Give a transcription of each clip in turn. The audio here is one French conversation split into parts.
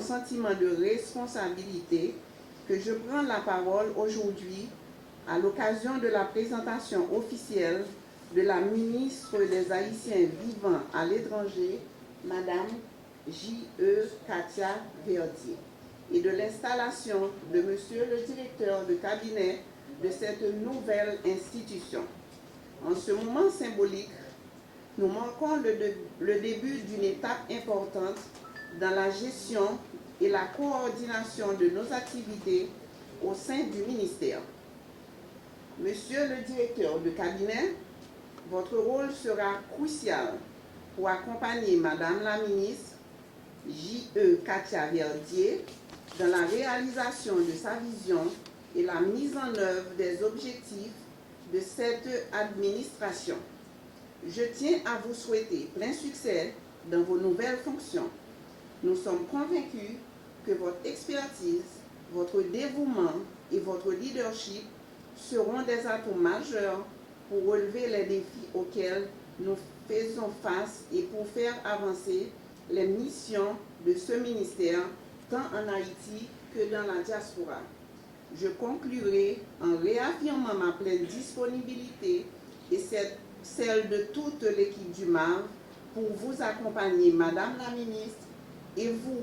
mon sentiment de responsabilité que je prends la parole aujourd'hui à l'occasion de la présentation officielle de la ministre des Haïtiens vivant à l'étranger, Madame J.E. Katia Verdier, et de l'installation de Monsieur le directeur de cabinet de cette nouvelle institution. En ce moment symbolique, nous marquons le début d'une étape importante dans la gestion et la coordination de nos activités au sein du ministère. Monsieur le directeur de cabinet, votre rôle sera crucial pour accompagner Madame la ministre J.E. Katia Verdier dans la réalisation de sa vision et la mise en œuvre des objectifs de cette administration. Je tiens à vous souhaiter plein succès dans vos nouvelles fonctions. Nous sommes convaincus que votre expertise, votre dévouement et votre leadership seront des atouts majeurs pour relever les défis auxquels nous faisons face et pour faire avancer les missions de ce ministère, tant en Haïti que dans la diaspora. Je conclurai en réaffirmant ma pleine disponibilité et celle de toute l'équipe du MAV pour vous accompagner, Madame la ministre, et vous,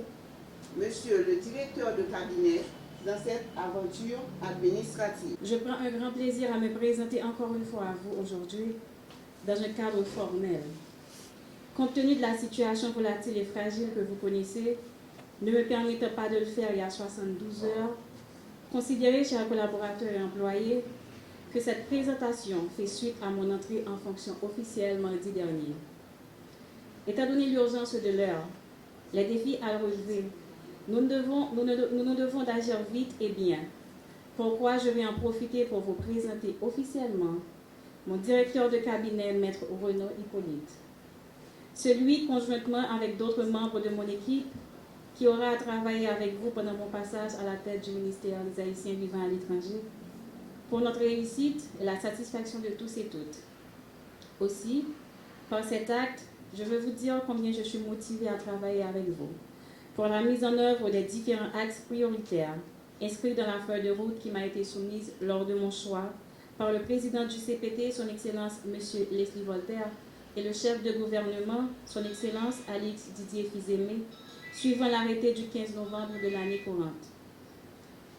Monsieur le directeur de cabinet, dans cette aventure administrative. Je prends un grand plaisir à me présenter encore une fois à vous aujourd'hui dans un cadre formel. Compte tenu de la situation volatile et fragile que vous connaissez, ne me permettant pas de le faire il y a 72 heures, considérez, chers collaborateurs et employés, que cette présentation fait suite à mon entrée en fonction officielle mardi dernier. Étant donné l'urgence de l'heure, les défis à relever, nous nous devons d'agir vite et bien. Pourquoi je vais en profiter pour vous présenter officiellement mon directeur de cabinet, Maître Renaud Hippolyte. Celui, conjointement avec d'autres membres de mon équipe, qui aura à travailler avec vous pendant mon passage à la tête du ministère des Haïtiens vivant à l'étranger, pour notre réussite et la satisfaction de tous et toutes. Aussi, par cet acte, je veux vous dire combien je suis motivée à travailler avec vous pour la mise en œuvre des différents axes prioritaires inscrits dans la feuille de route qui m'a été soumise lors de mon choix par le président du CPT, son Excellence M. Leslie Voltaire, et le chef de gouvernement, son Excellence Alix Didier Fils-Aimé, suivant l'arrêté du 15 novembre de l'année courante.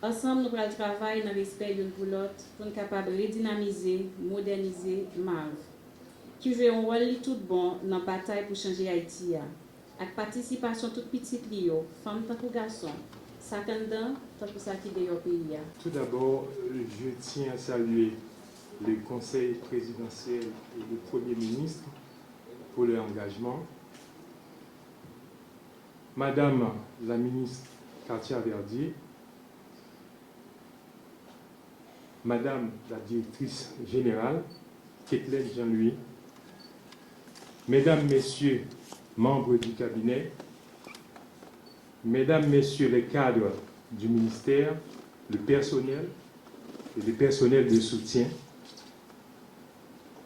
Ensemble, nous allons travailler dans le respect d'une pour l'autre pour nous capables de redynamiser, moderniser MAV, qui joue un rôle tout bon dans la bataille pour changer Haïti, avec participation toute petite lio, femmes tant que garçons, sakandans tant que ça qui est au pays. Tout d'abord, je tiens à saluer le Conseil présidentiel et le Premier ministre pour leur engagement. Madame la ministre Katia Verdier, Madame la directrice générale, Kathleen Jean-Louis, Mesdames, Messieurs, membres du cabinet, Mesdames, Messieurs les cadres du ministère, le personnel et le personnel de soutien,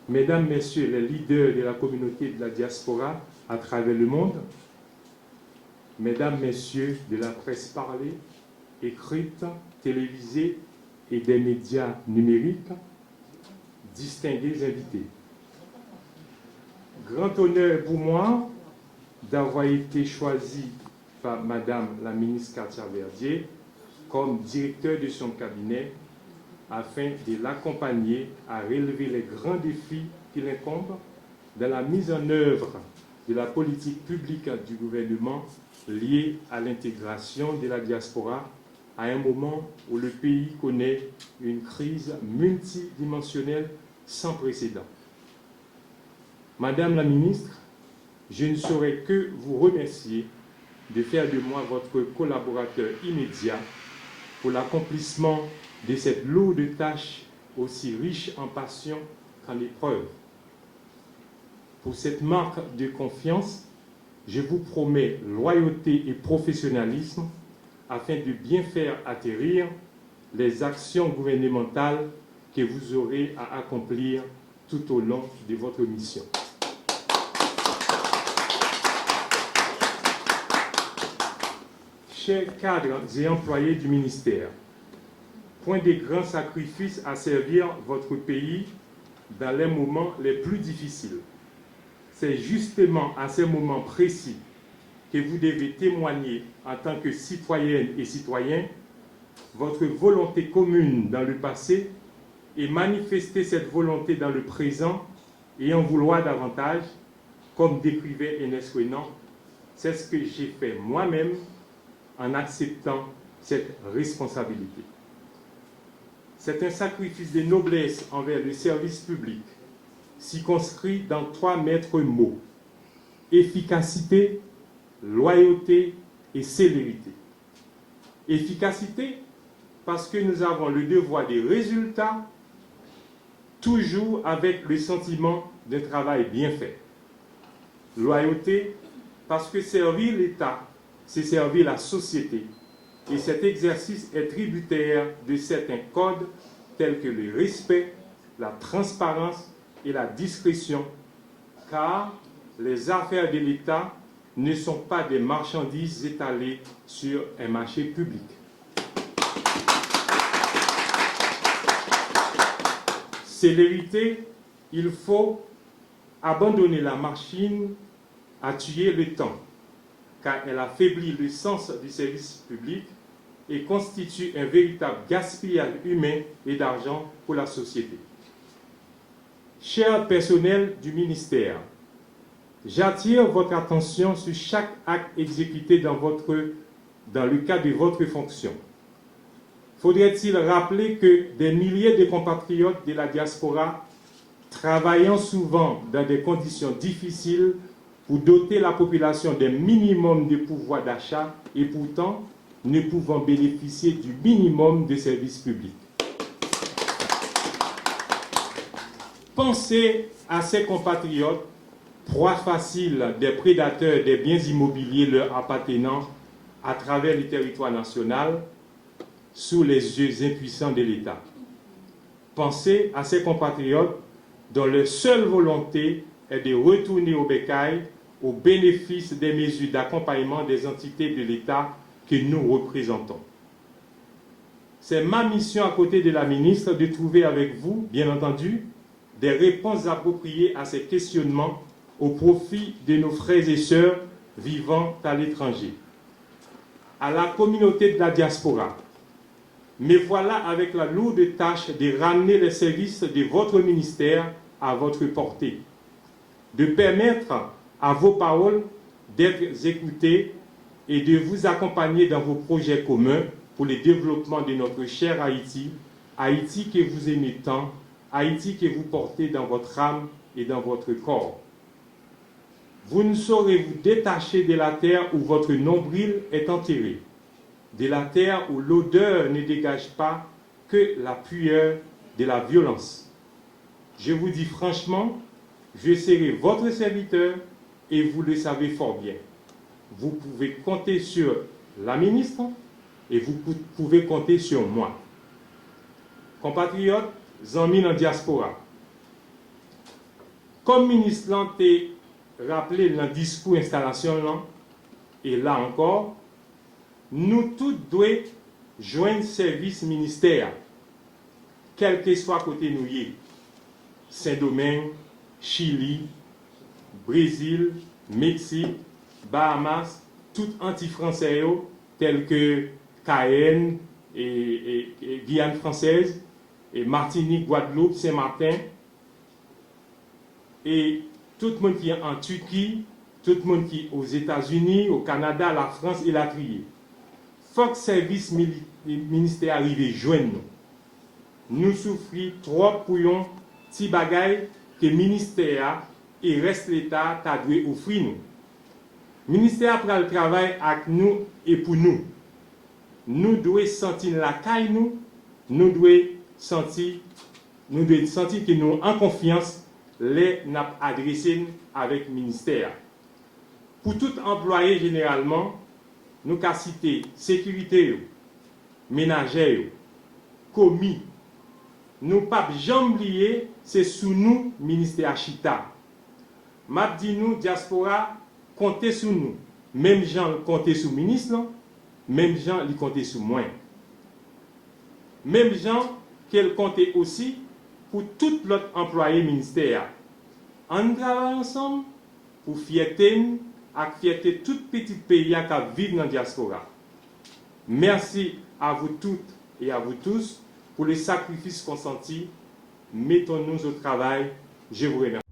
Mesdames, Messieurs les leaders de la communauté de la diaspora à travers le monde, Mesdames, Messieurs de la presse parlée, écrite, télévisée et des médias numériques, distingués invités. Grand honneur pour moi d'avoir été choisi par Madame la ministre Katia Verdier comme directeur de son cabinet afin de l'accompagner à relever les grands défis qui l'incombent dans la mise en œuvre de la politique publique du gouvernement liée à l'intégration de la diaspora à un moment où le pays connaît une crise multidimensionnelle sans précédent. Madame la ministre, je ne saurais que vous remercier de faire de moi votre collaborateur immédiat pour l'accomplissement de cette lourde tâche aussi riche en passion qu'en épreuves. Pour cette marque de confiance, je vous promets loyauté et professionnalisme afin de bien faire atterrir les actions gouvernementales que vous aurez à accomplir tout au long de votre mission. chers cadres et employés du ministère, point de grands sacrifices à servir votre pays dans les moments les plus difficiles. C'est justement à ces moments précis que vous devez témoigner en tant que citoyennes et citoyens votre volonté commune dans le passé et manifester cette volonté dans le présent et en vouloir davantage, comme décrivait Ernest Renan. C'est ce que j'ai fait moi-même en acceptant cette responsabilité. C'est un sacrifice de noblesse envers le service public, circonscrit dans 3 maîtres mots: efficacité, loyauté et célérité. Efficacité, parce que nous avons le devoir des résultats, toujours avec le sentiment d'un travail bien fait. Loyauté, parce que servir l'État, c'est servir la société. Et cet exercice est tributaire de certains codes tels que le respect, la transparence et la discrétion, car les affaires de l'État ne sont pas des marchandises étalées sur un marché public. Célérité, il faut abandonner la machine à tuer le temps, car elle affaiblit le sens du service public et constitue un véritable gaspillage humain et d'argent pour la société. Cher personnel du ministère, j'attire votre attention sur chaque acte exécuté dans le cadre de votre fonction. Faudrait-il rappeler que des milliers de compatriotes de la diaspora, travaillant souvent dans des conditions difficiles pour doter la population d'un minimum de pouvoir d'achat et pourtant ne pouvant bénéficier du minimum de services publics. Pensez à ces compatriotes, proie facile des prédateurs des biens immobiliers leur appartenant à travers le territoire national, sous les yeux impuissants de l'État. Pensez à ces compatriotes dont leur seule volonté est de retourner au bécail au bénéfice des mesures d'accompagnement des entités de l'État que nous représentons. C'est ma mission à côté de la ministre de trouver avec vous, bien entendu, des réponses appropriées à ces questionnements au profit de nos frères et sœurs vivant à l'étranger. À la communauté de la diaspora, mais voilà avec la lourde tâche de ramener les services de votre ministère à votre portée, de permettre à vos paroles d'être écoutées et de vous accompagner dans vos projets communs pour le développement de notre cher Haïti, Haïti que vous aimez tant, Haïti que vous portez dans votre âme et dans votre corps. Vous ne saurez vous détacher de la terre où votre nombril est enterré, de la terre où l'odeur ne dégage pas que la pueur de la violence. Je vous dis franchement, je serai votre serviteur et vous le savez fort bien. Vous pouvez compter sur la ministre et vous pouvez compter sur moi. Compatriotes, amis en diaspora, comme ministre l'a rappelé dans le discours installation, et là encore, nous tous devons joindre service ministère, quel que soit côté nous y est. Saint-Domingue, Chili, Brésil, Mexique, Bahamas, tout anti-français tels que Cayenne et Guyane française, et Martinique, Guadeloupe, Saint-Martin, et tout le monde qui est en Turquie, tout le monde qui est aux États-Unis, au Canada, la France et la criée. Faut que service ministère arrive et joigne nous. Nous souffrons trop pour un petit bagage que le ministère et reste l'État t'a dû offrir nous. Le ministère prend le travail avec nous et pour nous. Nous devons sentir la caille nous devons sentir que nous en confiance les n'a adressés avec le ministère. Pour tout employé généralement, nous avons cité sécurité, ménagère, commis. Nous ne pouvons jamais oublier, c'est sous nous, ministère Chita. M'a dit nous, diaspora, comptez sur nous. Même gens comptez sur le ministre, même gens qui comptaient sur moi. Même gens qu'elle comptait aussi pour tout l'autre employé ministère. On travaille ensemble pour fierté et fierté tout petit pays qui vit dans la diaspora. Merci à vous toutes et à vous tous pour les sacrifices consentis. Mettons-nous au travail. Je vous remercie.